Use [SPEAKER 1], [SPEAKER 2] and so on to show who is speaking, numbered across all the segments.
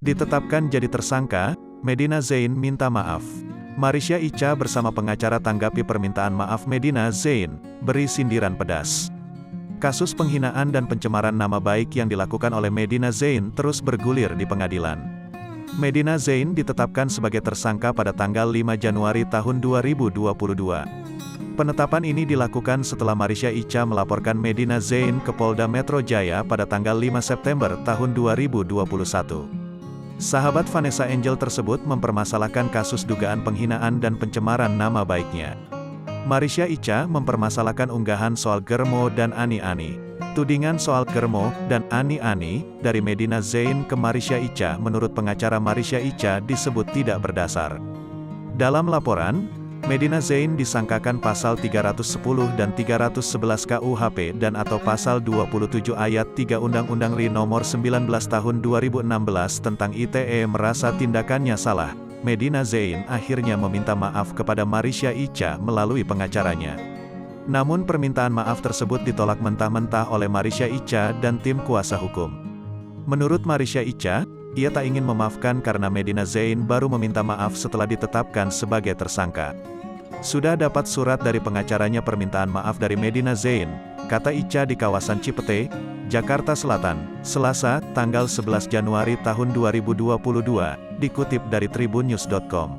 [SPEAKER 1] Ditetapkan jadi tersangka, Medina Zain minta maaf. Marisha Icha bersama pengacara tanggapi permintaan maaf Medina Zain, beri sindiran pedas. Kasus penghinaan dan pencemaran nama baik yang dilakukan oleh Medina Zain terus bergulir di pengadilan. Medina Zain ditetapkan sebagai tersangka pada tanggal 5 Januari tahun 2022. Penetapan ini dilakukan setelah Marisha Icha melaporkan Medina Zain ke Polda Metro Jaya pada tanggal 5 September tahun 2021. Sahabat Vanessa Angel tersebut mempermasalahkan kasus dugaan penghinaan dan pencemaran nama baiknya. Marisha Icha mempermasalahkan unggahan soal Germo dan Ani-Ani. Tudingan soal Germo dan Ani-Ani dari Medina Zain ke Marisha Icha menurut pengacara Marisha Icha disebut tidak berdasar. Dalam laporan, Medina Zain disangkakan pasal 310 dan 311 KUHP dan atau pasal 27 ayat 3 Undang-Undang RI nomor 19 tahun 2016 tentang ITE merasa tindakannya salah. Medina Zain akhirnya meminta maaf kepada Marisha Icha melalui pengacaranya. Namun permintaan maaf tersebut ditolak mentah-mentah oleh Marisha Icha dan tim kuasa hukum. Menurut Marisha Icha, ia tak ingin memaafkan karena Medina Zain baru meminta maaf setelah ditetapkan sebagai tersangka. Sudah dapat surat dari pengacaranya permintaan maaf dari Medina Zain, kata Icha di kawasan Cipete, Jakarta Selatan, Selasa, tanggal 11 Januari tahun 2022, dikutip dari tribunnews.com.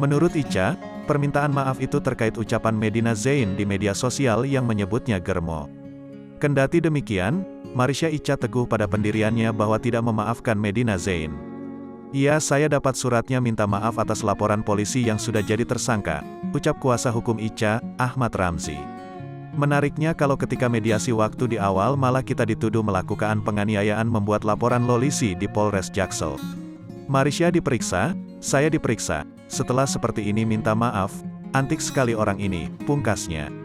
[SPEAKER 1] Menurut Icha, permintaan maaf itu terkait ucapan Medina Zain di media sosial yang menyebutnya Germo. Kendati demikian, Marisha Icha teguh pada pendiriannya bahwa tidak memaafkan Medina Zain. Saya dapat suratnya minta maaf atas laporan polisi yang sudah jadi tersangka, ucap kuasa hukum Icha, Ahmad Ramzi. Menariknya kalau ketika mediasi waktu di awal malah kita dituduh melakukan penganiayaan membuat laporan polisi di Polres Jaksel. Marisha diperiksa, saya diperiksa, setelah seperti ini minta maaf, antik sekali orang ini, pungkasnya.